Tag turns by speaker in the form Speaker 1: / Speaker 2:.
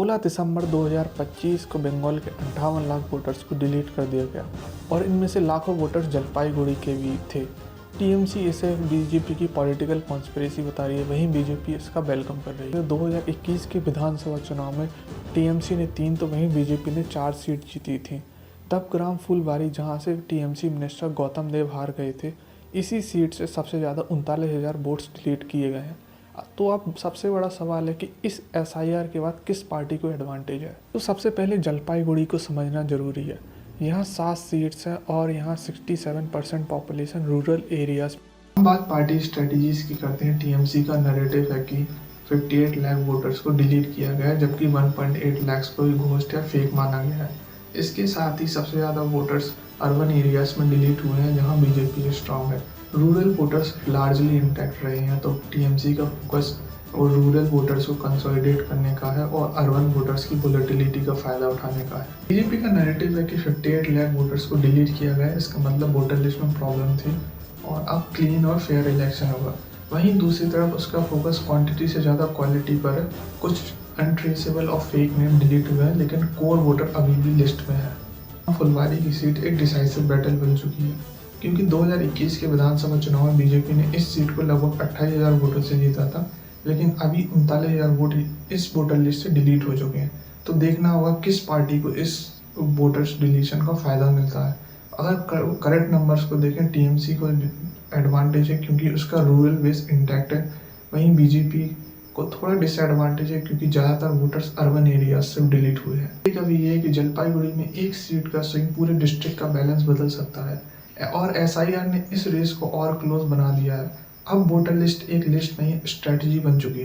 Speaker 1: 16 दिसंबर 2025 को बंगाल के 58 लाख वोटर्स को डिलीट कर दिया गया और इनमें से लाखों वोटर्स जलपाईगुड़ी के भी थे। टीएमसी इसे बीजेपी की पॉलिटिकल कॉन्स्पिरेसी बता रही है, वहीं बीजेपी इसका वेलकम कर रही है। 2021 के विधानसभा चुनाव में टीएमसी ने 3 तो वहीं बीजेपी ने 4 सीट जीती थी। तब ग्राम फुलबारी, जहां से टीएमसी मिनिस्टर गौतम देव हार गए थे, इसी सीट से सबसे ज़्यादा 39,000 वोट्स डिलीट किए गए हैं। तो अब सबसे बड़ा सवाल है कि इस एसआईआर के बाद किस पार्टी को एडवांटेज है। तो सबसे पहले जलपाईगुड़ी को समझना जरूरी है। यहाँ 7 सीट्स हैं और यहाँ 67% पॉपुलेशन रूरल एरियाज। हम बात पार्टी स्ट्रेटजीज की करते हैं। टीएमसी का नैरेटिव है कि 58 लाख वोटर्स को डिलीट किया गया है, जबकि 1.8 लाख को घोस्ट या फेक माना गया है। इसके साथ ही सबसे ज़्यादा वोटर्स अर्बन एरियाज में डिलीट हुए हैं, जहाँ बीजेपी स्ट्रांग है। रूरल वोटर्स लार्जली इंटैक्ट रहे हैं, तो टीएमसी का फोकस और रूरल वोटर्स को कंसोलिडेट करने का है और अर्बन वोटर्स की वोलेटिलिटी का फायदा उठाने का है। बीजेपी का नैरेटिव है कि 58 लाख वोटर्स को डिलीट किया गया है, इसका मतलब वोटर लिस्ट में प्रॉब्लम थी और अब क्लीन और फेयर इलेक्शन होगा। वहीं दूसरी तरफ उसका फोकस क्वांटिटी से ज़्यादा क्वालिटी पर है। कुछ अनट्रेसेबल और फेक नेम डिलीट हुए हैं, लेकिन कोर वोटर अभी भी लिस्ट में है। फुलबारी की सीट एक डिसाइसिव बैटल बन चुकी है, क्योंकि 2021 के विधानसभा चुनाव में बीजेपी ने इस सीट को लगभग 28,000 वोटों से जीता था, लेकिन अभी 39,000 वोट इस वोटर लिस्ट से डिलीट हो चुके हैं। तो देखना होगा किस पार्टी को इस वोटर्स डिलीशन का फ़ायदा मिलता है। अगर करेक्ट नंबर्स को देखें, टीएमसी को एडवांटेज है क्योंकि उसका रूरल बेस इंटैक्ट है। वहीं बीजेपी को थोड़ा डिसएडवांटेज है क्योंकि ज़्यादातर वोटर्स अर्बन एरिया से डिलीट हुए हैं। कभी ये है कि जलपाईगुड़ी में एक सीट का स्विंग पूरे डिस्ट्रिक्ट का बैलेंस बदल सकता है और एसआईआर ने इस रेस को और क्लोज बना दिया है। अब वोटर लिस्ट एक लिस्ट नहीं, स्ट्रेटजी बन चुकी है।